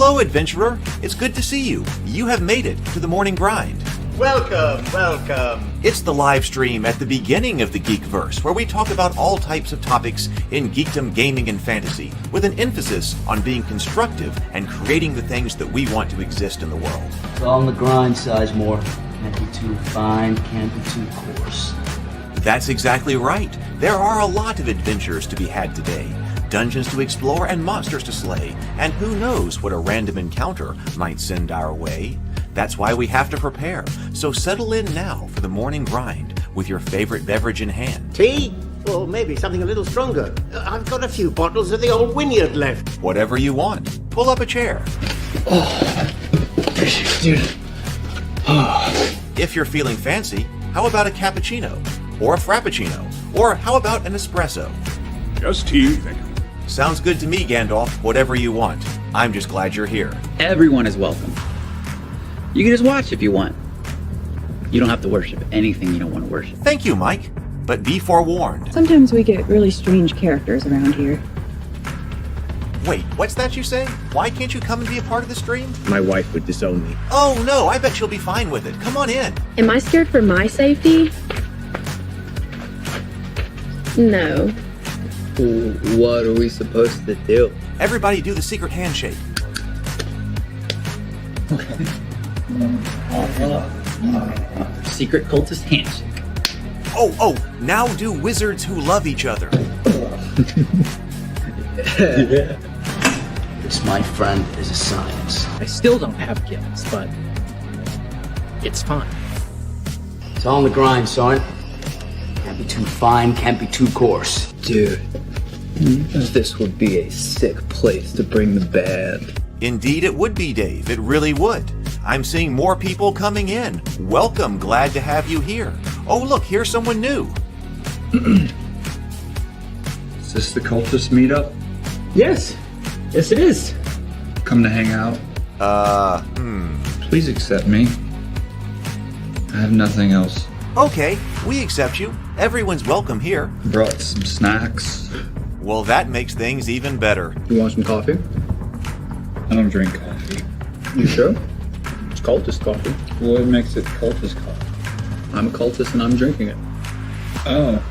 Hello, adventurer. It's good to see you. You have made it to the morning grind. Welcome, welcome. It's the live stream at the beginning of the Geekverse, where we talk about all types of topics in geekdom, gaming, and fantasy, with an emphasis on being constructive and creating the things that we want to exist in the world. It's all on the grind, Sizemore. Can't be too fine, can't be too coarse. That's exactly right. There are a lot of adventures to be had today. Dungeons to explore and monsters to slay, and who knows what a random encounter might send our way. That's why we have to prepare. So settle in now for the morning grind with your favorite beverage in hand. Tea? Or maybe something a little stronger. I've got a few bottles of the old Wynyard left. Whatever you want. Pull up a chair. Dude. If you're feeling fancy, how about a cappuccino? Or a frappuccino? Or how about an espresso? Just tea, thank you. Sounds good to me, Gandalf. Whatever you want. I'm just glad you're here. Everyone is welcome. You can just watch if you want. You don't have to worship anything you don't want to worship. Thank you, Mike. But be forewarned. Sometimes we get really strange characters around here. Wait, what's that you say? Why can't you come and be a part of the stream? My wife would disown me. Oh no, I bet she'll be fine with it. Come on in. Am I scared for my safety? No. What are we supposed to do? Everybody do the secret handshake. Secret cultist handshake. Oh, now do wizards who love each other. This, my friend, is a science. I still don't have gills, but it's fine. It's all on the grind, son. Can't be too fine, can't be too coarse. Dude, this would be a sick place to bring the band. Indeed it would be, Dave. It really would. I'm seeing more people coming in. Welcome. Glad to have you here. Oh, look, here's someone new. Is this the cultist meetup? Yes it is. Come to hang out? Please accept me. I have nothing else. Okay, we accept you. Everyone's welcome here. Brought some snacks. Well, that makes things even better. You want some coffee? I don't drink coffee. You sure? It's cultist coffee. What makes it cultist coffee? I'm a cultist and I'm drinking it. Oh.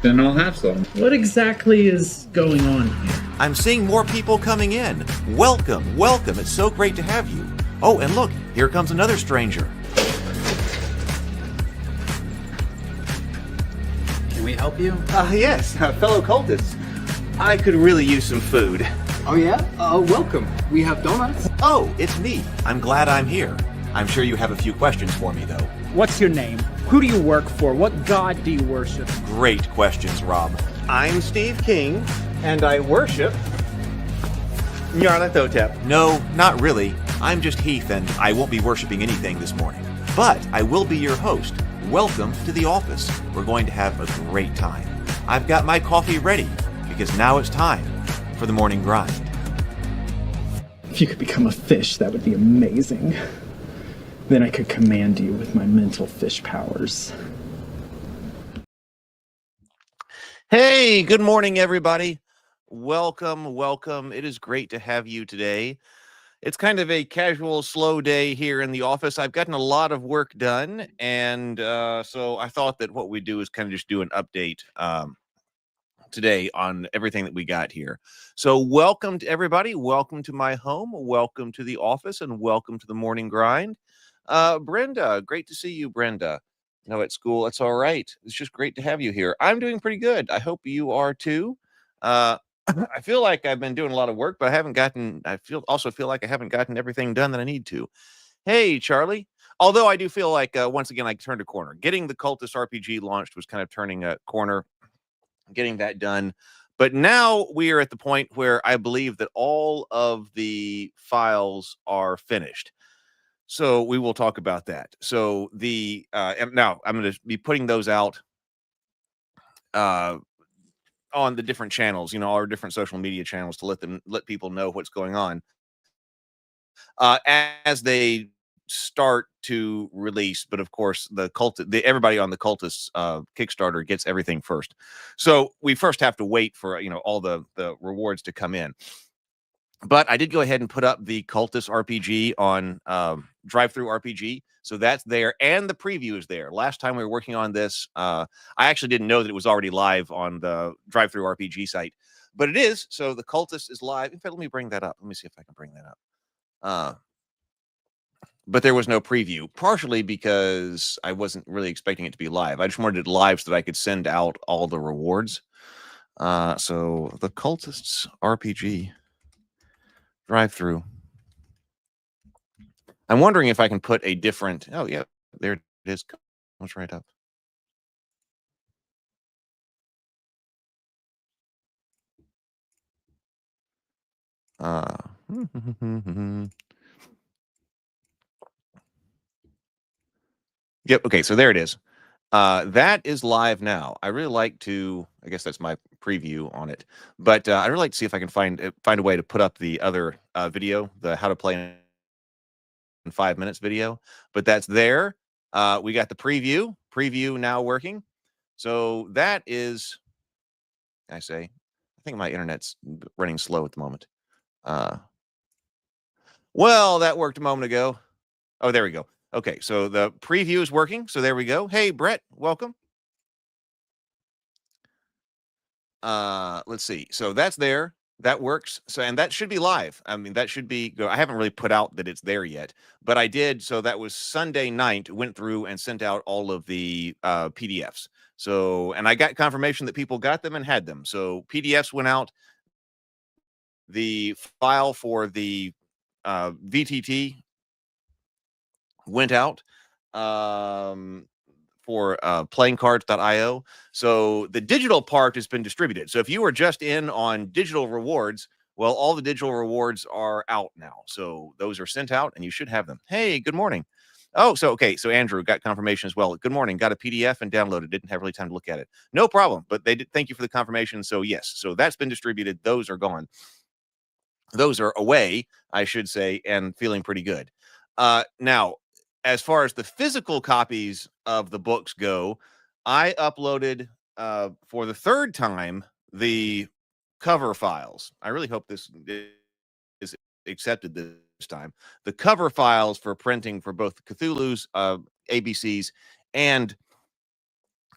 Then I'll have some. What exactly is going on here? I'm seeing more people coming in. Welcome, welcome. It's so great to have you. Oh, and look, here comes another stranger. Can we help you? Yes, fellow cultists. I could really use some food. Oh yeah? Welcome. We have donuts. Oh, it's me. I'm glad I'm here. I'm sure you have a few questions for me, though. What's your name? Who do you work for? What god do you worship? Great questions, Rob. I'm Steve King, and I worship Nyarlathotep. No, not really. I'm just Heath, and I won't be worshiping anything this morning. But I will be your host. Welcome to the office. We're going to have a great time. I've got my coffee ready, because now it's time for the morning grind. If you could become a fish, that would be amazing. Then I could command you with my mental fish powers. Hey, good morning, everybody. Welcome, welcome. It is great to have you today. It's kind of a casual, slow day here in the office. I've gotten a lot of work done, and so I thought that what we do is kind of just do an update today on everything that we got here. So welcome to everybody. Welcome to my home. Welcome to the office, and welcome to the morning grind. Brenda, great to see you, Brenda. No, at school, it's all right. It's just great to have you here. I'm doing pretty good. I hope you are too. I feel like I've been doing a lot of work, but I also feel like I haven't gotten everything done that I need to. Hey, Charlie. Although I do feel like, once again, I turned a corner. Getting the Cultist RPG launched was kind of turning a corner, getting that done. But now we are at the point where I believe that all of the files are finished. So we will talk about that. So and now I'm going to be putting those out on the different channels, our different social media channels, to let people know what's going on as they start to release. But of course, everybody on the Cultists Kickstarter gets everything first. So we first have to wait for all the rewards to come in. But I did go ahead and put up the Cultists RPG on Drive-Thru RPG. So that's there, and the preview is there. Last time we were working on this, I actually didn't know that it was already live on the Drive-Thru RPG site, but it is. So the Cultist is live. In fact, let me bring that up. Let me see if I can bring that up. But there was no preview, partially because I wasn't really expecting it to be live. I just wanted it live so that I could send out all the rewards. So the Cultists RPG Drive-Thru. I'm wondering if I can put a different. Oh yeah, there it is. Comes right up. Yep. Okay. So there it is. That is live now. I really like to. I guess that's my preview on it. But I really like to see if I can find a way to put up the other video, the how to play in 5 minutes video. But that's there. We got the preview. Preview now working. So that is. I think my internet's running slow at the moment. Well, that worked a moment ago. Oh, there we go. Okay, so the preview is working. So there we go. Hey, Brett, welcome. Let's see. So that's there. That works. So, and that should be live. I mean, that should be. I haven't really put out that it's there yet, but I did. So that was Sunday night. Went through and sent out all of the PDFs. So, and I got confirmation that people got them and had them. So PDFs went out. The file for the VTT went out for playingcards.io. So the digital part has been distributed. So if you were just in on digital rewards, well, all the digital rewards are out now. So those are sent out and you should have them. Hey, good morning. Oh, so okay. So Andrew got confirmation as well. Good morning. Got a PDF and downloaded. Didn't have really time to look at it. No problem. But they did. Thank you for the confirmation. So yes. So that's been distributed. Those are gone. Those are away, I should say, and feeling pretty good. Now, as far as the physical copies of the books go, I uploaded for the third time the cover files. I really hope this is accepted this time. The cover files for printing for both Cthulhu's ABCs and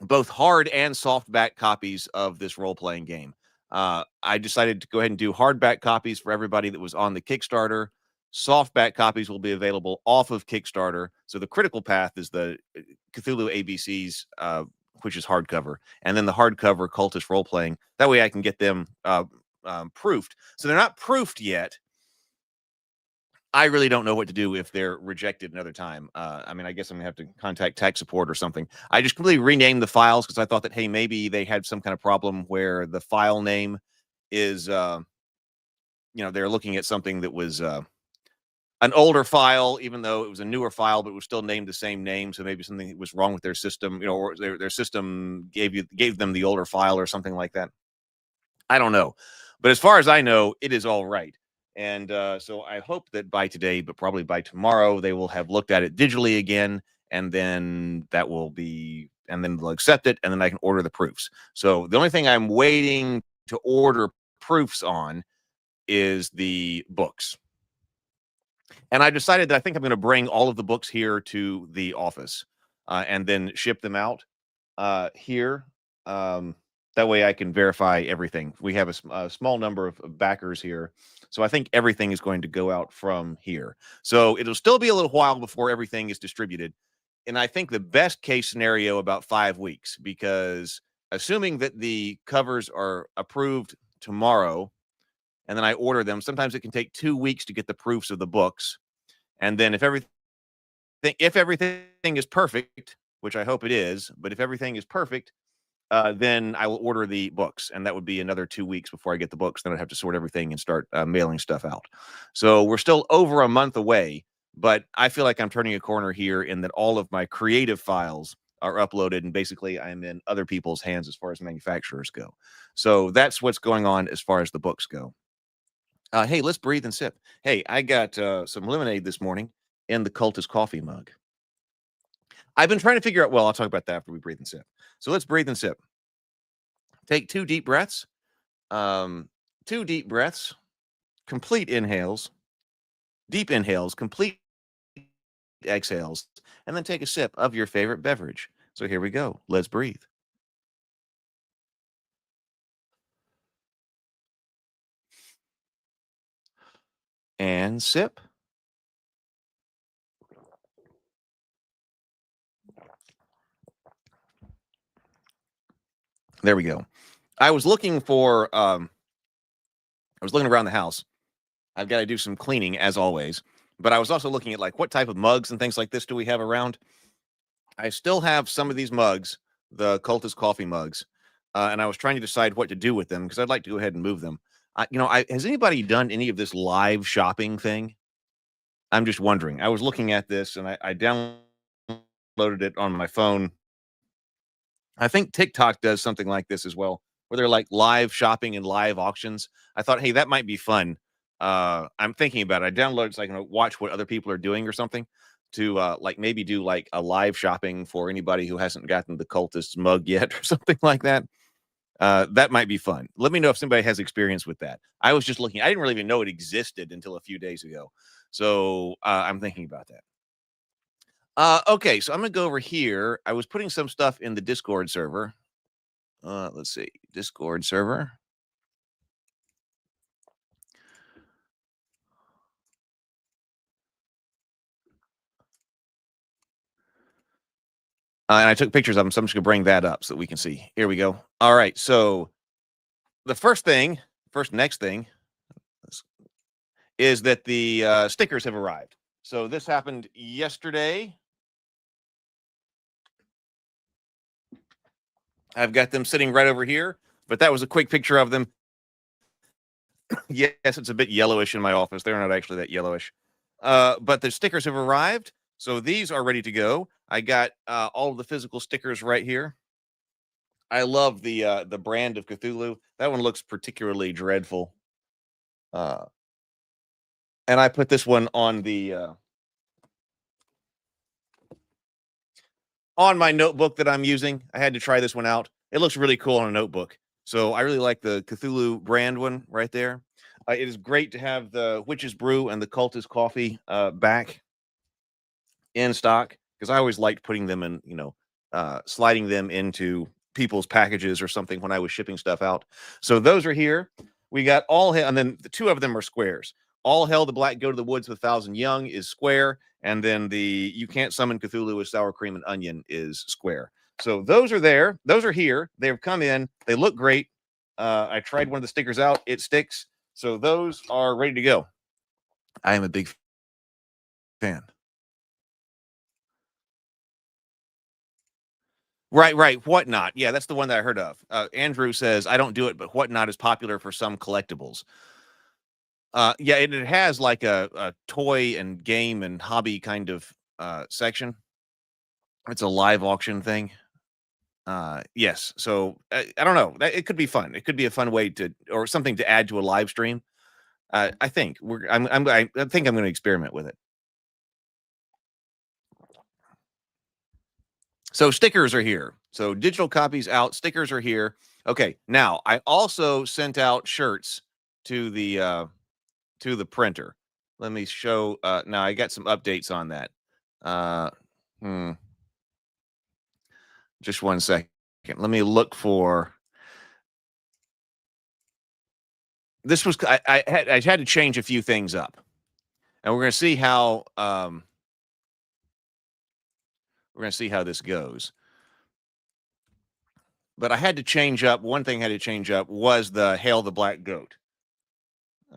both hard and softback copies of this role-playing game. I decided to go ahead and do hardback copies for everybody that was on the Kickstarter. Softback copies will be available off of Kickstarter. So the critical path is the Cthulhu ABCs, which is hardcover, and then the hardcover Cultist role-playing. That way I can get them proofed. So they're not proofed yet. I really don't know what to do if they're rejected another time. I mean, I guess I'm gonna have to contact tech support or something. I just completely renamed the files because I thought that, hey, maybe they had some kind of problem where the file name is, they're looking at something that was an older file, even though it was a newer file, but it was still named the same name. So maybe something was wrong with their system, or their system gave them the older file or something like that. I don't know. But as far as I know, it is all right. And so I hope that by today, but probably by tomorrow, they will have looked at it digitally again. And then that will be, and then they'll accept it. And then I can order the proofs. So the only thing I'm waiting to order proofs on is the books. And I decided that I think I'm going to bring all of the books here to the office and then ship them out here. That way I can verify everything. We have a small number of backers here. So I think everything is going to go out from here. So it'll still be a little while before everything is distributed. And I think the best case scenario about 5 weeks, because assuming that the covers are approved tomorrow, and then I order them, sometimes it can take 2 weeks to get the proofs of the books. And then if everything is perfect, which I hope it is, but if everything is perfect, then I will order the books, and that would be another 2 weeks before I get the books. Then I'd have to sort everything and start mailing stuff out. So we're still over a month away, but I feel like I'm turning a corner here in that all of my creative files are uploaded, and basically I'm in other people's hands as far as manufacturers go. So that's what's going on as far as the books go. Hey, let's breathe and sip. Hey, I got some lemonade this morning in the Cultist coffee mug. I've been trying to figure out, well, I'll talk about that after we breathe and sip. So let's breathe and sip. Take 2 deep breaths. 2 deep breaths. complete inhales, deep inhales, complete exhales, and then take a sip of your favorite beverage. So here we go. Let's breathe. And sip. There we go. I was looking around the house. I've got to do some cleaning as always, but I was also looking at like what type of mugs and things like this do we have around. I still have some of these mugs, the Cultist coffee mugs, and I was trying to decide what to do with them because I'd like to go ahead and move them. Has anybody done any of this live shopping thing? I'm just wondering. I was looking at this and I downloaded it on my phone. I think TikTok does something like this as well, where they're like live shopping and live auctions. I thought, hey, that might be fun. I'm thinking about it. I downloaded so I can watch what other people are doing or something to like maybe do like a live shopping for anybody who hasn't gotten the Cultists mug yet or something like that. That might be fun. Let me know if somebody has experience with that. I was just looking. I didn't really even know it existed until a few days ago. So I'm thinking about that. Okay, so I'm gonna go over here. I was putting some stuff in the Discord server. Let's see, Discord server. And I took pictures of them, so I'm just gonna bring that up so that we can see. Here we go. All right, so the next thing is that the stickers have arrived. So this happened yesterday. I've got them sitting right over here, but that was a quick picture of them. Yes, it's a bit yellowish in my office. They're not actually that yellowish. But the stickers have arrived. So these are ready to go. I got all of the physical stickers right here. I love the brand of Cthulhu. That one looks particularly dreadful. And I put this one on the on my notebook that I'm using. I had to try this one out. It looks really cool on a notebook. So I really like the Cthulhu brand one right there. It is great to have the Witch's Brew and the Cultist coffee back in stock because I always liked putting them in, sliding them into people's packages or something when I was shipping stuff out. So those are here. We got and then the two of them are squares. All Hell the Black Goat of the Woods with 1,000 Young is square, and then the You Can't Summon Cthulhu with Sour Cream and Onion is square. So those are there. Those are here. They've come in. They look great. I tried one of the stickers out. It sticks. So those are ready to go. I am a big fan. Right. Whatnot. Yeah, that's the one that I heard of. Andrew says, I don't do it, but Whatnot is popular for some collectibles. Yeah, it has like a toy and game and hobby kind of section. It's a live auction thing. Yes. So I don't know. It could be fun. It could be a fun way or something to add to a live stream. I think I think I'm going to experiment with it. So stickers are here. So digital copies out. Stickers are here. Okay. Now I also sent out shirts to the printer. Let me show. Now I got some updates on that. Just 1 second. Let me look for. This was I had to change a few things up, and we're going to see how this goes. But I had to change up. One thing I had to change up was the Hail the Black Goat.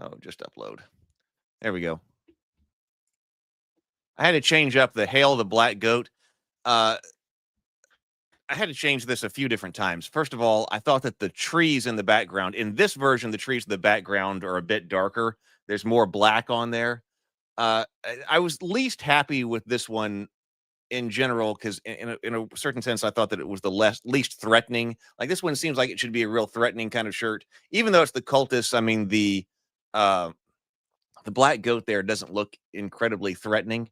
Oh, just upload. There we go. I had to change up the Hail the Black Goat. I had to change this a few different times. First of all, I thought that the trees in the background, in this version, the trees in the background are a bit darker. There's more black on there. I was least happy with this one in general because in a certain sense, I thought that it was the least threatening. Like this one seems like it should be a real threatening kind of shirt, even though it's the Cultists. I mean, the black goat there doesn't look incredibly threatening.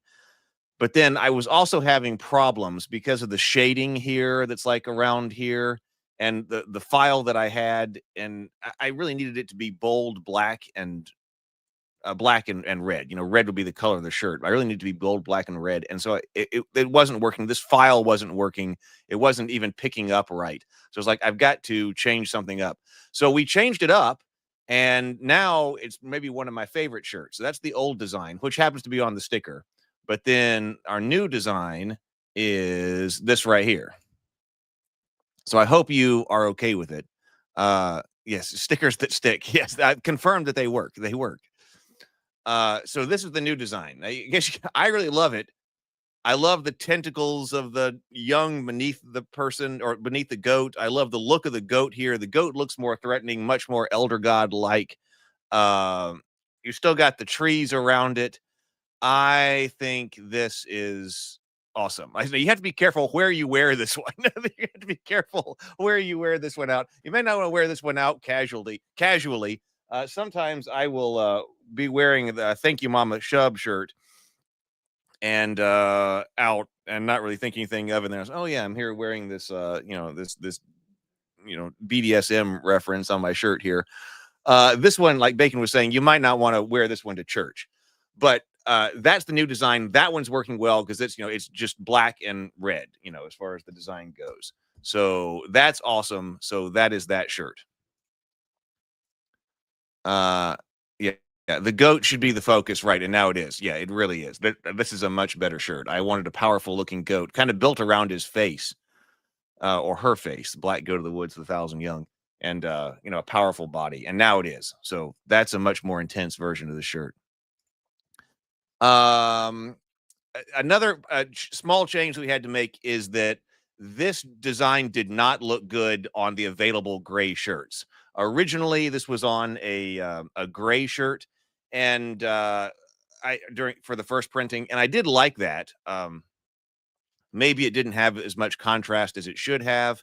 But then I was also having problems because of the shading here that's like around here and the file that I had. And I really needed it to be bold black and black and red. Red would be the color of the shirt. I really need to be gold, black, and red. And so it wasn't working. This file wasn't working. It wasn't even picking up right. So it's like, I've got to change something up. So we changed it up, and now it's maybe one of my favorite shirts. So that's the old design, which happens to be on the sticker. But then our new design is this right here. So I hope you are okay with it. Yes, stickers that stick. Yes, I confirmed that they work. They work. So this is the new design. I guess I really love it. I love the tentacles of the young beneath the person or beneath the goat. I love the look of the goat here. The goat looks more threatening, much more elder god-like. You still got the trees around it. I think this is awesome. You have to be careful where you wear this one. You have to be careful where you wear this one out. You may not want to wear this one out casually. Sometimes I will be wearing the Thank You Mama Shub shirt and out and not really thinking anything of it. And then I was, oh yeah, I'm here wearing this this BDSM reference on my shirt here. This one, like Bacon was saying, you might not want to wear this one to church, but that's the new design. That one's working well because it's just black and red, as far as the design goes. So that's awesome. So that is that shirt. Yeah, the goat should be the focus, right? And now it is. Yeah, it really is. This is a much better shirt. I wanted a powerful looking goat, kind of built around his face, or her face. Black goat of the woods, the 1,000 young, and a powerful body. And now it is. So that's a much more intense version of the shirt. Another small change we had to make is that this design did not look good on the available gray shirts. Originally, this was on a gray shirt, and for the first printing, and I did like that. Maybe it didn't have as much contrast as it should have,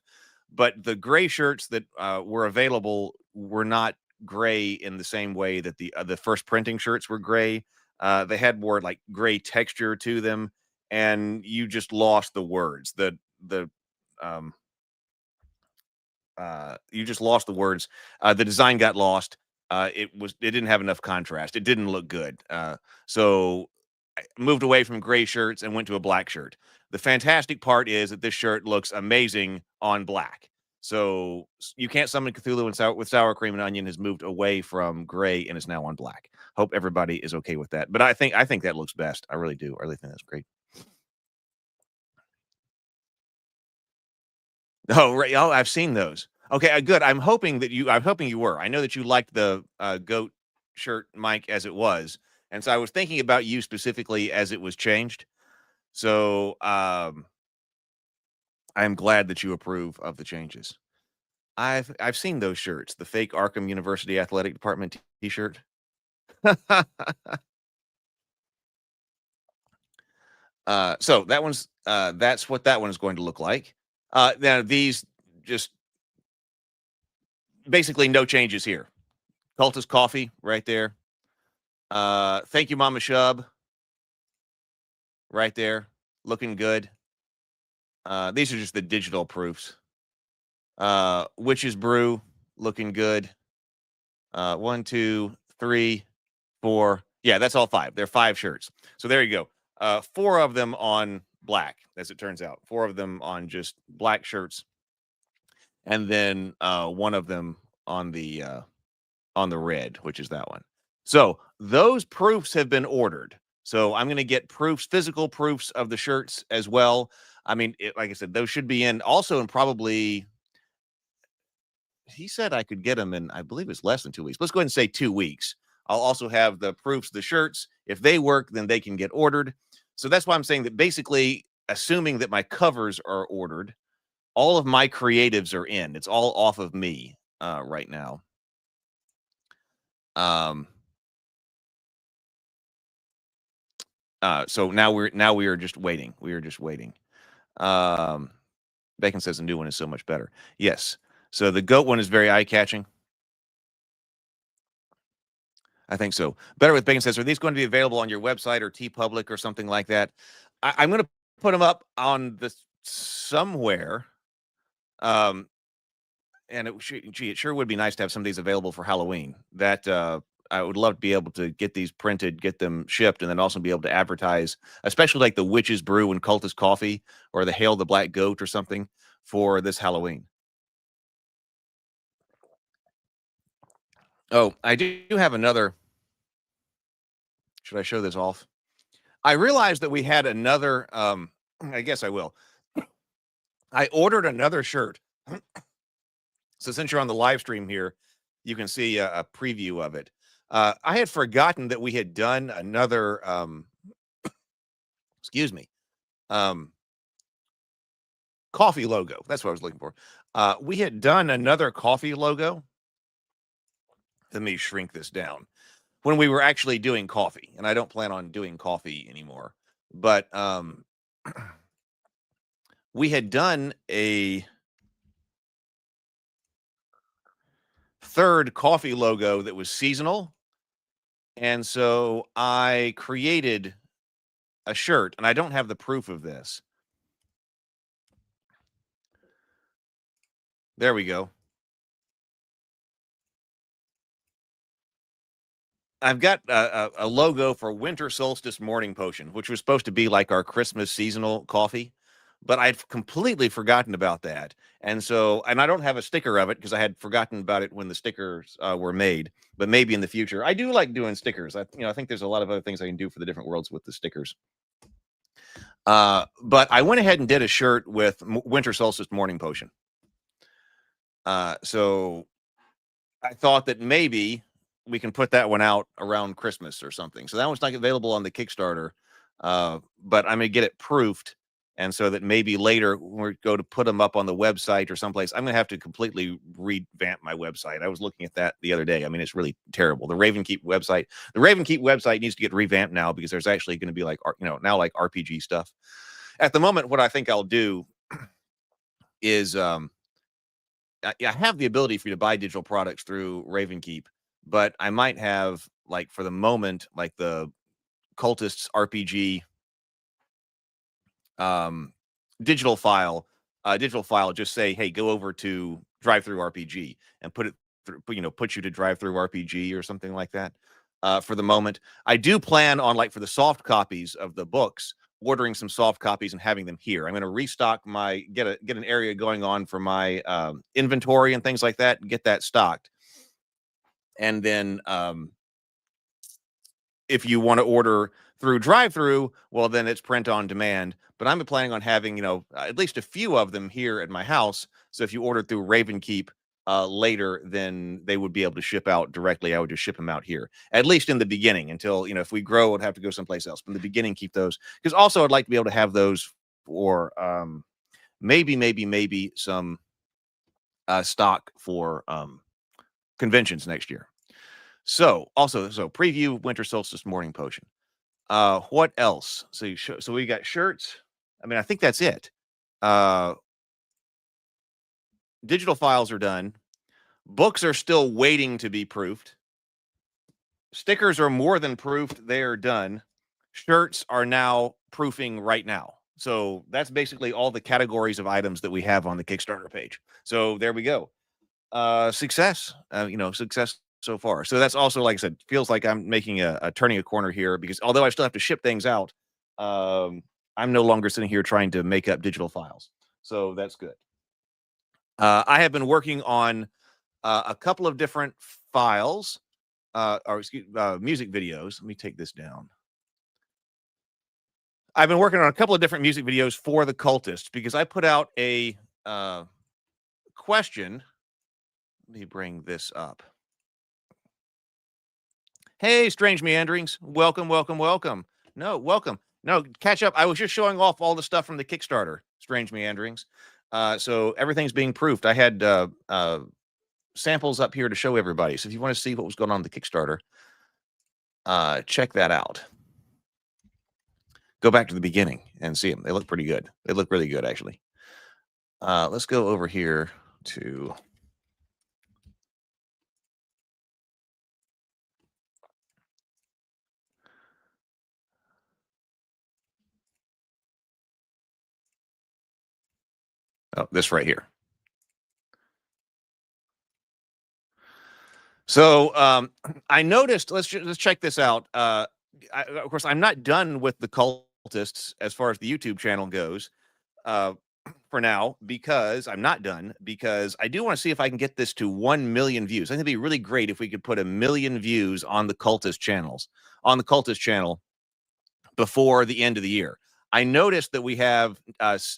but the gray shirts that were available were not gray in the same way that the first printing shirts were gray. They had more like gray texture to them, and you just lost the words. You just lost the words. The design got lost. It didn't have enough contrast. It didn't look good. So I moved away from gray shirts and went to a black shirt. The fantastic part is that this shirt looks amazing on black. So You Can't Summon Cthulhu with Sour Cream and Onion has moved away from gray and is now on black. Hope everybody is okay with that. But I think that looks best. I really do. I really think that's great. Oh, right. Oh, I've seen those. Okay, good. I'm hoping you were. I know that you liked the goat shirt, Mike, as it was. And so I was thinking about you specifically as it was changed. So I'm glad that you approve of the changes. I've seen those shirts, the fake Arkham University Athletic Department t-shirt. So that's what that one is going to look like. Now these just basically no changes here. Cultist coffee right there. Thank You Mama Shub right there, looking good. These are just the digital proofs. Witch's Brew looking good. 1, 2, 3, 4. Yeah, that's all 5. They're 5 shirts. So there you go. 4 of them on black, as it turns out. 4 of them on just black shirts, and then 1 of them on the red, which is that one. So those proofs have been ordered. So I'm going to get proofs, physical proofs of the shirts as well. I mean, like I said, those should be in also in probably. He said I could get them in, I believe it's less than 2 weeks. Let's go ahead and say 2 weeks. I'll also have the proofs of the shirts. If they work, then they can get ordered. So that's why I'm saying that basically, assuming that my covers are ordered, all of my creatives are in. It's all off of me right now. So now we are just waiting. We are just waiting. Bacon says the new one is so much better. Yes. So the goat one is very eye-catching. I think so. Better with Bacon says, are these going to be available on your website or TeePublic or something like that? I'm going to put them up on this somewhere. And it sure would be nice to have some of these available for Halloween. That I would love to be able to get these printed, get them shipped, and then also be able to advertise, especially like the Witch's Brew and Cultist Coffee or the Hail the Black Goat or something for this Halloween. Oh, I do have another. Should I show this off? I realized that we had another. I guess I will. I ordered another shirt. So since you're on the live stream here, you can see a preview of it. I had forgotten that we had done another. Excuse me. Coffee logo. That's what I was looking for. We had done another coffee logo. Let me shrink this down. When we were actually doing coffee, and I don't plan on doing coffee anymore, but we had done a third coffee logo that was seasonal. And so I created a shirt, and I don't have the proof of this. There we go. I've got a logo for Winter Solstice Morning Potion, which was supposed to be like our Christmas seasonal coffee, but I'd completely forgotten about that. And so, and I don't have a sticker of it because I had forgotten about it when the stickers were made, but maybe in the future. I do like doing stickers. I think there's a lot of other things I can do for the different worlds with the stickers. But I went ahead and did a shirt with Winter Solstice Morning Potion. So I thought that maybe we can put that one out around Christmas or something. So that one's not available on the Kickstarter, but I'm going to get it proofed. And so that maybe later when we go to put them up on the website or someplace, I'm going to have to completely revamp my website. I was looking at that the other day. I mean, it's really terrible. The Ravenkeep website needs to get revamped now because there's actually going to be like, now like RPG stuff. At the moment, what I think I'll do is I have the ability for you to buy digital products through Ravenkeep, but I might have, like, for the moment, like the Cultists RPG digital file, just say, hey, go over to Drive-Thru RPG and put it through, put you to Drive-Thru RPG or something like that. For the moment, I do plan on, like, for the soft copies of the books, ordering some soft copies and having them here. I'm going to restock get an area going on for my inventory and things like that and get that stocked. And then if you want to order through Drive-Thru, well, then it's print on demand. But I'm planning on having, at least a few of them here at my house. So if you order through Ravenkeep later, then they would be able to ship out directly. I would just ship them out here, at least in the beginning, until, if we grow, I'd have to go someplace else. But in the beginning, keep those. Because also I'd like to be able to have those for maybe some stock for conventions next year. So preview Winter Solstice Morning Potion. What else? So we got shirts. I mean, I think that's it. Digital files are done. Books are still waiting to be proofed. Stickers are more than proofed. They are done. Shirts are now proofing right now. So that's basically all the categories of items that we have on the Kickstarter page. So there we go. Success, success so far. So that's also, like I said, feels like I'm making a turning a corner here, because although I still have to ship things out, I'm no longer sitting here trying to make up digital files. So that's good. I have been working on a couple of different files, music videos. Let me take this down. I've been working on a couple of different music videos for the Cultists because I put out a question. Let me bring this up. Hey, Strange Meanderings. Welcome. Welcome. No, catch up. I was just showing off all the stuff from the Kickstarter, Strange Meanderings. So everything's being proofed. I had samples up here to show everybody. So if you want to see what was going on in the Kickstarter, check that out. Go back to the beginning and see them. They look pretty good. They look really good, actually. Let's go over here to... Oh, this right here. So I noticed. Let's check this out. Of course, I'm not done with the Cultists as far as the YouTube channel goes. For now, because I'm not done, because I do want to see if I can get this to 1 million views. I think it'd be really great if we could put 1 million views on the Cultist channel before the end of the year. I noticed that we have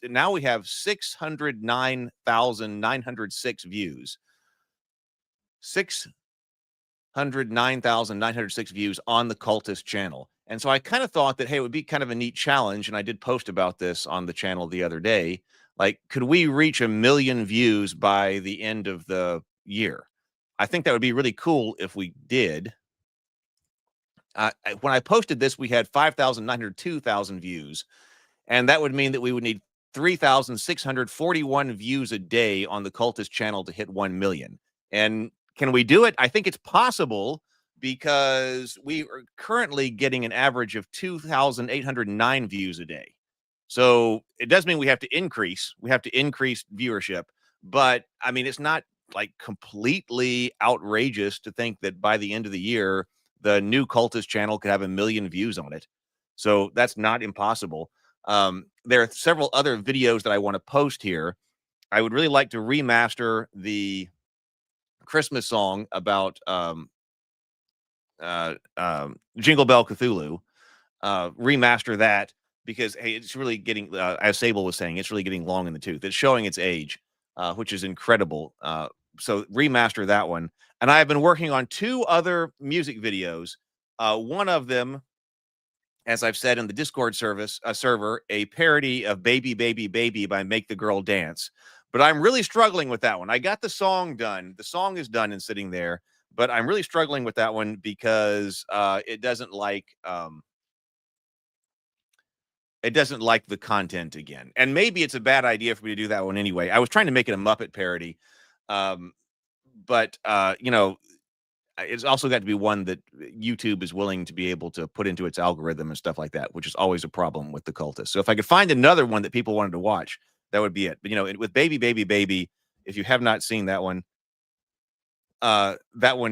now we have 609,906 views. 609,906 views on the Cultist channel. And so I kind of thought that, hey, it would be kind of a neat challenge. And I did post about this on the channel the other day. Like, could we reach 1 million views by the end of the year? I think that would be really cool if we did. When I posted this, we had 5,902,000 views. And that would mean that we would need 3,641 views a day on the Cultist channel to hit 1 million. And can we do it? I think it's possible because we are currently getting an average of 2,809 views a day. So it does mean we have to increase viewership, but I mean, it's not like completely outrageous to think that by the end of the year, the new Cultist channel could have 1 million views on it. So that's not impossible. There are several other videos that I want to post here. I would really like to remaster the Christmas song about Jingle Bell Cthulhu, remaster that because, hey, it's really getting, as Sable was saying, it's really getting long in the tooth. It's showing its age, which is incredible. So remaster that one. And I have been working on 2 other music videos. One of them, as I've said in the Discord server, a parody of Baby, Baby, Baby by Make the Girl Dance. But I'm really struggling with that one. I got the song done. The song is done and sitting there, but I'm really struggling with that one because it doesn't like the content again. And maybe it's a bad idea for me to do that one anyway. I was trying to make it a Muppet parody. But you know, it's also got to be one that YouTube is willing to be able to put into its algorithm and stuff like that, which is always a problem with the Cultists. So if I could find another one that people wanted to watch, that would be it. But, you know, with Baby, Baby, Baby, if you have not seen that one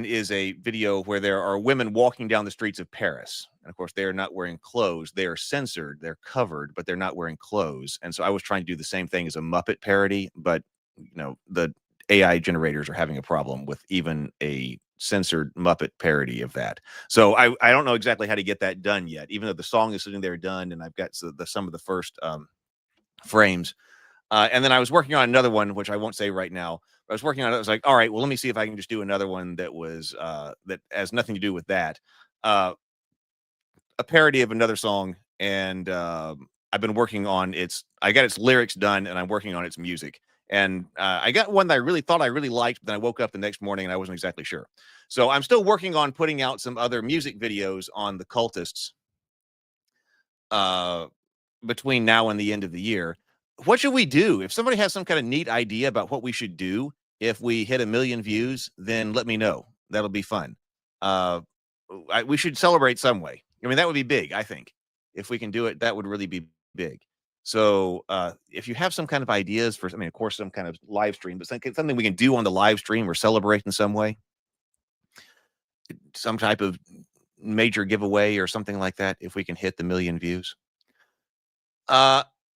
is a video where there are women walking down the streets of Paris. And of course, they are not wearing clothes. They are censored. They're covered, but they're not wearing clothes. And so I was trying to do the same thing as a Muppet parody, but, you know, the AI generators are having a problem with even a censored Muppet parody of that. So I don't know exactly how to get that done yet, even though the song is sitting there done and I've got some of the first frames. And then I was working on another one, which I won't say right now. I was working on it. I was like, all right, well, let me see if I can just do another one that was that has nothing to do with that. A parody of another song. And I've been working on I got its lyrics done and I'm working on its music. And I got one that I really thought I really liked, but then I woke up the next morning and I wasn't exactly sure. So I'm still working on putting out some other music videos on the Cultists between now and the end of the year. What should we do? If somebody has some kind of neat idea about what we should do if we hit 1 million views, then let me know. That'll be fun. We should celebrate some way. I mean, that would be big, I think. If we can do it, that would really be big. So if you have some kind of ideas for, I mean, of course, some kind of live stream, but something we can do on the live stream or celebrate in some way, some type of major giveaway or something like that, if we can hit the 1 million views.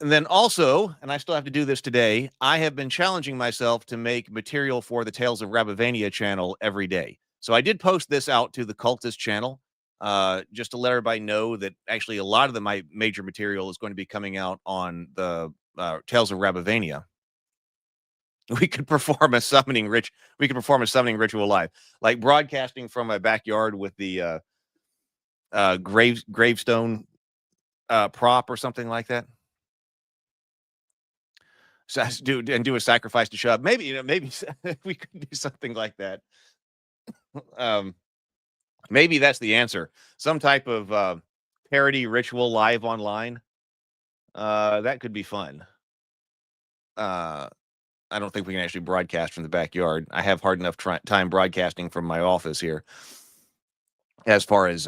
And then also, and I still have to do this today, I have been challenging myself to make material for the Tales of Rabavania channel every day. So I did post this out to the Cultist channel, just to let everybody know that actually a lot of my major material is going to be coming out on the Tales of Rabavania. We could perform a summoning ritual live, like broadcasting from my backyard with the gravestone prop or something like that. So do a sacrifice to Shub. Maybe maybe we could do something like that. Maybe that's the answer. Some type of parody ritual live online. That could be fun. I don't think we can actually broadcast from the backyard. I have hard enough time broadcasting from my office here. As far as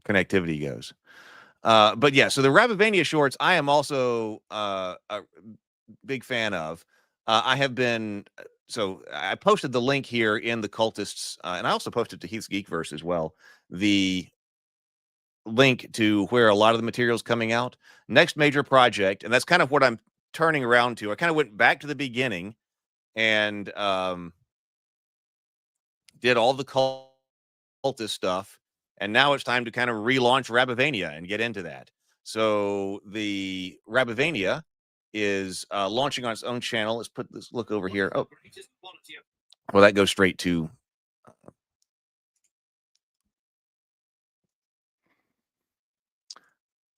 connectivity goes. But yeah, so the Rabavania shorts, I am also a big fan of. I have been so I posted the link here in the Cultists, and I also posted to Heath's Geekverse as well. The link to where a lot of the material's coming out. Next major project, and that's kind of what I'm turning around to. I kind of went back to the beginning and did all the Cultist stuff, and now it's time to kind of relaunch Rabavania and get into that. So the Rabavania is launching on its own channel. Let's put this look over here. Oh, well, that goes straight to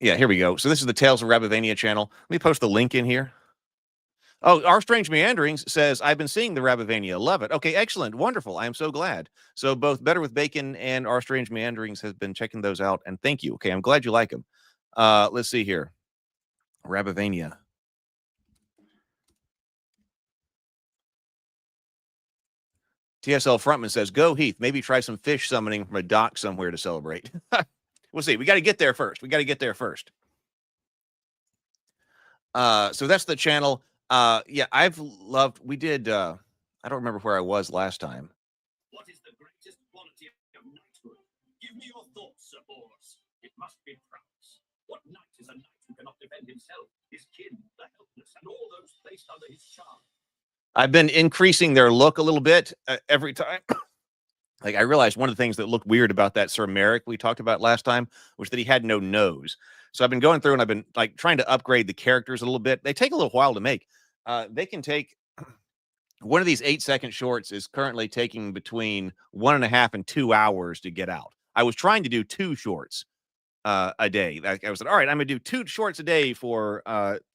yeah, here we go. So this is the Tales of Rabavania channel. Let me post the link in here. Oh, Our Strange Meanderings says, I've been seeing the Rabavania. Love it. Okay, excellent. Wonderful. I am so glad. So both Better with Bacon and Our Strange Meanderings has been checking those out. And thank you. Okay, I'm glad you like them. Let's see here. Rabavania. TSL Frontman says, go Heath. Maybe try some fish summoning from a dock somewhere to celebrate. We'll see. We got to get there first. So that's the channel. Yeah, I've loved, we did, I don't remember where I was last time. What is the greatest quality of knighthood? Give me your thoughts, Sir Boris. It must be prowess. What knight is a knight who cannot defend himself, his kin, the helpless, and all those placed under his charge? I've been increasing their look a little bit every time. Like, I realized one of the things that looked weird about that Sir Merrick we talked about last time was that he had no nose. So I've been going through and I've been like trying to upgrade the characters a little bit. They take a little while to make. They can take one of these 8-second shorts is currently taking between 1.5 and 2 hours to get out. I was trying to do 2 shorts a day. I was like, all right, I'm gonna do 2 shorts a day for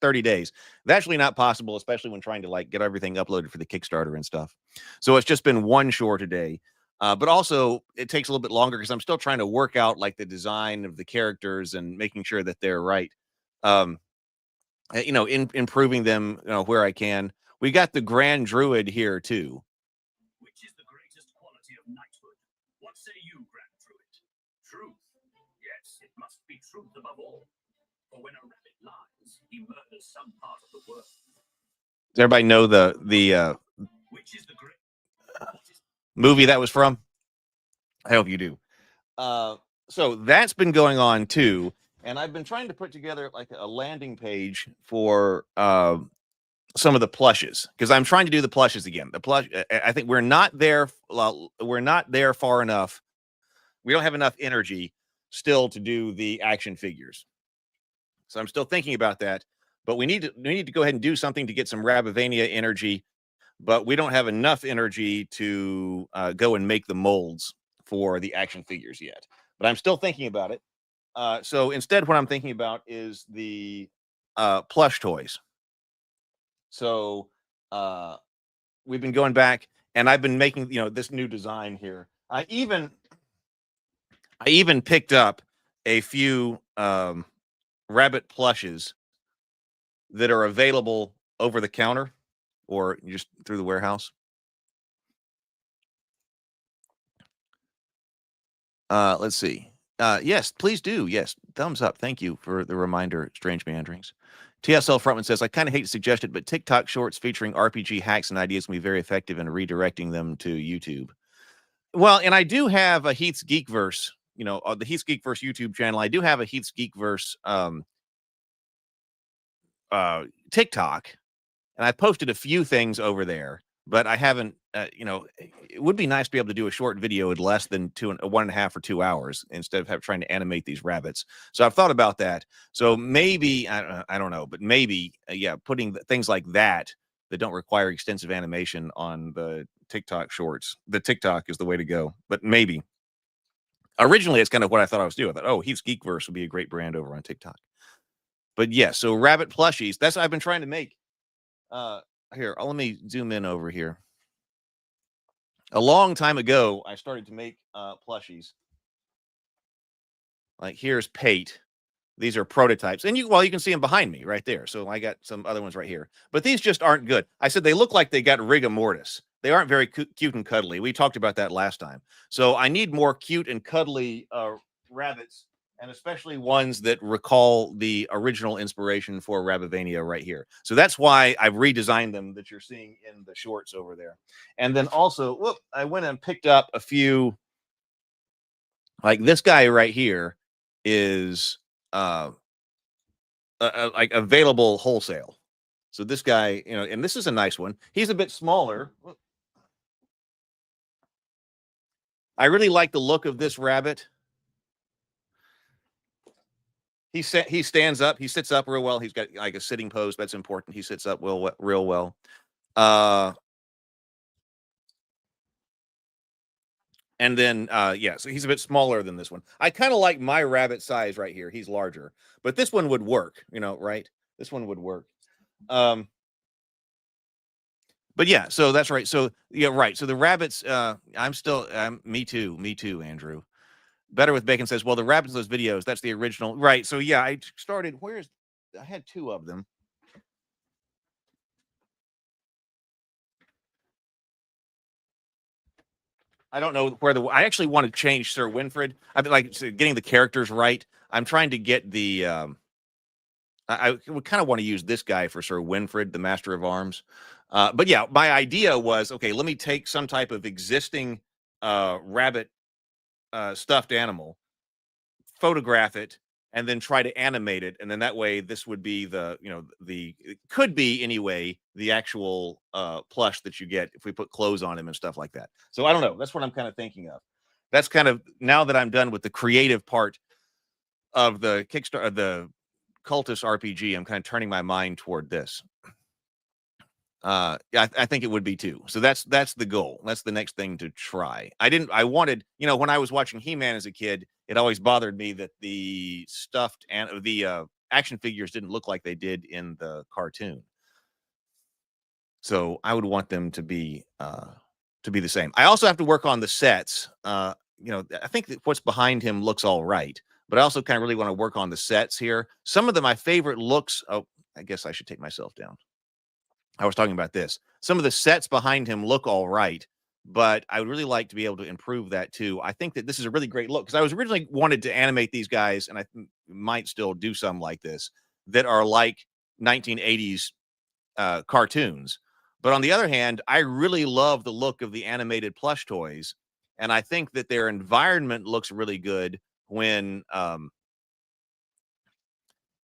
30 days. That's actually not possible, especially when trying to like get everything uploaded for the Kickstarter and stuff. So it's just been 1 short a day. But also it takes a little bit longer because I'm still trying to work out like the design of the characters and making sure that they're right. Improving them, where I can. We got the Grand Druid here too. Which is the greatest quality of knighthood? What say you, Grand Druid? Truth. Yes, it must be truth above all. For when a rabbit lies, he murders some part of the world. Does everybody know the which is the great movie that was from? I hope you do. So that's been going on too. And I've been trying to put together like a landing page for some of the plushes because I'm trying to do the plushes again. The plush, I think we're not there. We're not there far enough. We don't have enough energy still to do the action figures. So I'm still thinking about that. But we need to go ahead and do something to get some Rabavania energy. But we don't have enough energy to go and make the molds for the action figures yet. But I'm still thinking about it. So instead, what I'm thinking about is the plush toys. So we've been going back, and I've been making this new design here. I even picked up a few rabbit plushes that are available over the counter or just through the warehouse. Let's see. Yes, please do. Yes, thumbs up. Thank you for the reminder, Strange Meanderings. TSL Frontman says, I kind of hate to suggest it, but TikTok shorts featuring RPG hacks and ideas can be very effective in redirecting them to YouTube. Well, and I do have a Heath's Geekverse, the Heath's Geekverse YouTube channel. I do have a Heath's Geekverse TikTok, and I posted a few things over there, but I haven't, it would be nice to be able to do a short video in less than 1.5 or 2 hours instead of trying to animate these rabbits. So I've thought about that. So maybe, I don't know, but maybe, putting things like that don't require extensive animation on the TikTok shorts. The TikTok is the way to go, but maybe. Originally, it's kind of what I thought I was doing. I thought, Heath's Geekverse would be a great brand over on TikTok. But yeah, so rabbit plushies, that's what I've been trying to make. Here, let me zoom in over here. A long time ago, I started to make plushies. Like here's Pate. These are prototypes. And you can see them behind me right there. So I got some other ones right here. But these just aren't good. I said they look like they got rigor mortis. They aren't very cute and cuddly. We talked about that last time. So I need more cute and cuddly rabbits and especially ones that recall the original inspiration for Rabbivania right here. So that's why I've redesigned them that you're seeing in the shorts over there. And then also, whoop, I went and picked up a few, like this guy right here is like available wholesale. So this guy, you know, and this is a nice one. He's a bit smaller. I really like the look of this rabbit. He stands up. He sits up real well. He's got like a sitting pose. That's important. He sits up real well. And then, yeah, so he's a bit smaller than this one. I kind of like my rabbit size right here. He's larger, but this one would work, you know, right? This one would work. But yeah, so that's right. So yeah, right. So the rabbits, me too, Andrew. Better with Bacon says, well, the rabbits in those videos, that's the original. Right. So yeah, I started, I had 2 of them. I don't know where I actually want to change Sir Winfred. I've been like getting the characters right. I'm trying to get the, I would kind of want to use this guy for Sir Winfred, the Master of Arms. But yeah, my idea was, okay, let me take some type of existing rabbit stuffed animal, photograph it, and then try to animate it. And then that way, this would be the, you know, it could be anyway, the actual plush that you get if we put clothes on him and stuff like that. So I don't know. That's what I'm kind of thinking of. That's kind of, now that I'm done with the creative part of the Kickstarter, the Cultists RPG, I'm kind of turning my mind toward this. I think it would be too. So that's the goal. That's the next thing to try. I wanted, you know, when I was watching He-Man as a kid, it always bothered me that the stuffed and the action figures didn't look like they did in the cartoon. So I would want them to be the same. I also have to work on the sets. You know, I think that what's behind him looks all right, but I also kind of really want to work on the sets here. Some of my favorite looks. Oh, I guess I should take myself down. I was talking about this. Some of the sets behind him look all right, but I would really like to be able to improve that too. I think that this is a really great look because I was originally wanted to animate these guys, and I might still do some like this that are like 1980s cartoons. But on the other hand, I really love the look of the animated plush toys, and I think that their environment looks really good when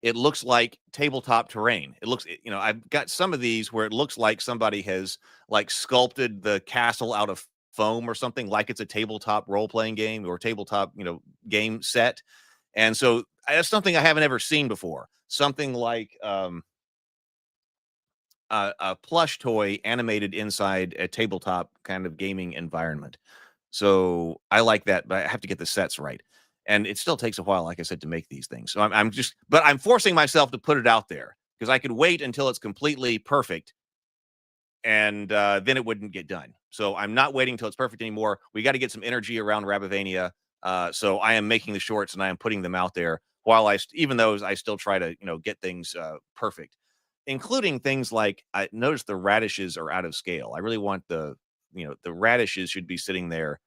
it looks like tabletop terrain. It looks, you know, I've got some of these where it looks like somebody has like sculpted the castle out of foam or something, like it's a tabletop role-playing game or tabletop, you know, game set. And so that's something I haven't ever seen before. Something like a plush toy animated inside a tabletop kind of gaming environment. So I like that, but I have to get the sets right. And it still takes a while, like I said, to make these things. So but I'm forcing myself to put it out there because I could wait until it's completely perfect and then it wouldn't get done. So I'm not waiting until it's perfect anymore. We got to get some energy around Rabbivania. So I am making the shorts and I am putting them out there while even though I still try to, you know, get things perfect, including things like I noticed the radishes are out of scale. I really want the radishes should be sitting there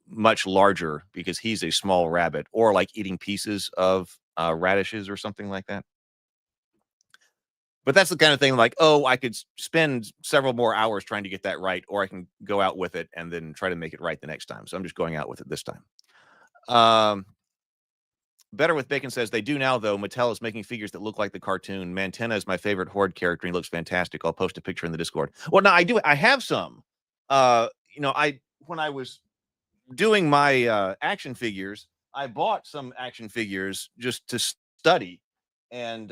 much larger because he's a small rabbit, or like eating pieces of radishes or something like that. But that's the kind of thing like, oh, I could spend several more hours trying to get that right, or I can go out with it and then try to make it right the next time. So I'm just going out with it this time. Better with Bacon says they do now, though. Mattel is making figures that look like the cartoon. Mantenna is my favorite Horde character. He looks fantastic. I'll post a picture in the Discord. Well, no, I have some. You know, when I was doing my action figures, I bought some action figures just to study. And,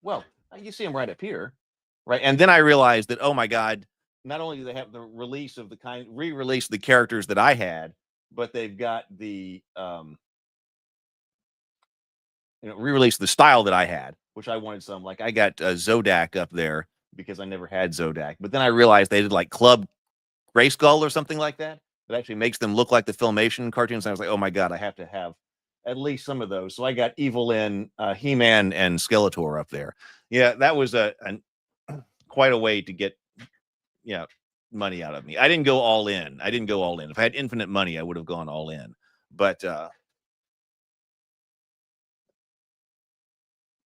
well, you see them right up here. Right. And then I realized that, oh, my God, not only do they have the release of re-release the characters that I had, but they've got the re-release the style that I had, which I wanted some. Like I got Zodak up there because I never had Zodak. But then I realized they did like Club Grayskull or something like that. It actually makes them look like the Filmation cartoons. And I was like, oh my God, I have to have at least some of those. So I got Evil-Lyn, He-Man, and Skeletor up there. Yeah, that was quite a way to get money out of me. I didn't go all in. If I had infinite money, I would have gone all in. but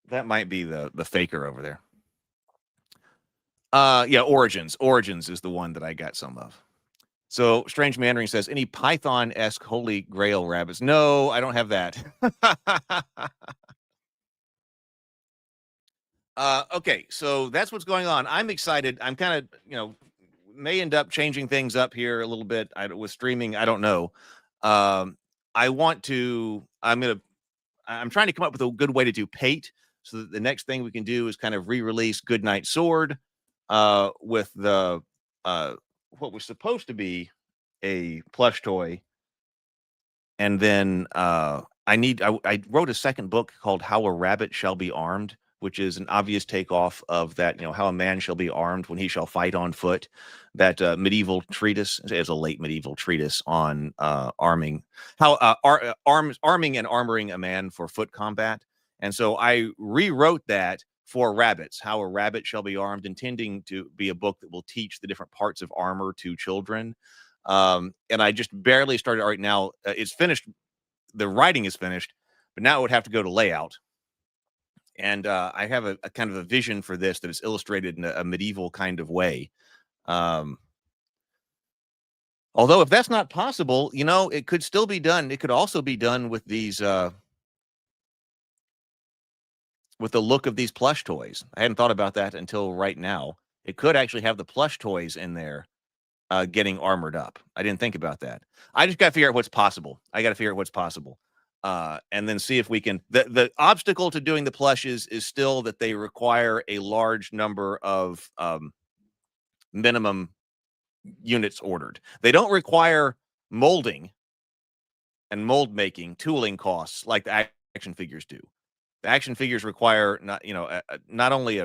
that might be the faker over there. Yeah, Origins is the one that I got some of. So Strange Mandarin says, any Python-esque Holy Grail rabbits? No, I don't have that. Okay, so that's what's going on. I'm excited. I'm kind of, may end up changing things up here a little bit with streaming. I don't know. I'm trying to come up with a good way to do Pate, so that the next thing we can do is kind of re-release Goodnight Sword with the what was supposed to be a plush toy. And then I wrote a second book called How a Rabbit Shall Be Armed, which is an obvious takeoff of that, how a man shall be armed when he shall fight on foot. That medieval treatise is a late medieval treatise on arming and armoring a man for foot combat. And so I rewrote that for rabbits, How a Rabbit Shall Be Armed, intending to be a book that will teach the different parts of armor to children. And I just barely started right now. It's finished. The writing is finished, but now it would have to go to layout. And I have a kind of a vision for this that is illustrated in a medieval kind of way. Although if that's not possible, it could still be done. It could also be done with these, with the look of these plush toys. I hadn't thought about that until right now. It could actually have the plush toys in there getting armored up. I didn't think about that. I just got to figure out what's possible. And then see if we can. The obstacle to doing the plushes is still that they require a large number of minimum units ordered. They don't require molding and mold making tooling costs like the action figures do. The action figures require not only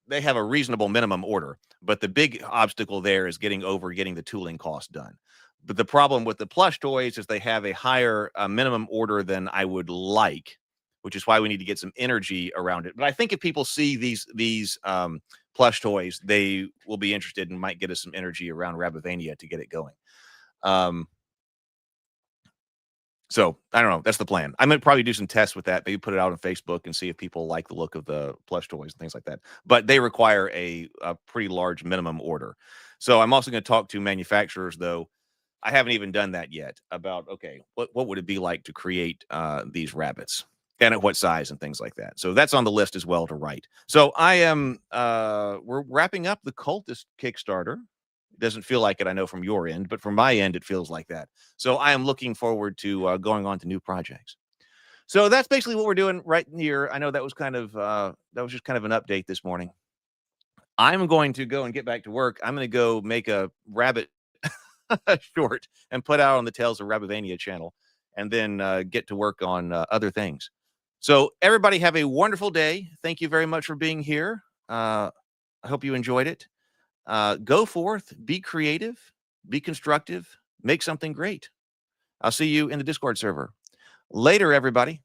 they have a reasonable minimum order, but the big obstacle there is getting the tooling cost done. But the problem with the plush toys is they have a higher minimum order than I would like, which is why we need to get some energy around it. But I think if people see these plush toys, they will be interested and might get us some energy around Rabivania to get it going. So I don't know. That's the plan. I'm going to probably do some tests with that. Maybe put it out on Facebook and see if people like the look of the plush toys and things like that. But they require a pretty large minimum order. So I'm also going to talk to manufacturers, though. I haven't even done that yet, about, okay, what would it be like to create these rabbits and at what size and things like that. So that's on the list as well to write. So we're wrapping up the Cultist Kickstarter. It doesn't feel like it, I know, from your end, but from my end, it feels like that. So I am looking forward to going on to new projects. So that's basically what we're doing right here. I know that was just kind of an update this morning. I'm going to go and get back to work. I'm going to go make a rabbit short and put out on the Tales of Rabivania channel, and then get to work on other things. So everybody have a wonderful day. Thank you very much for being here. I hope you enjoyed it. Go forth, be creative, be constructive, make something great. I'll see you in the Discord server. Later, everybody.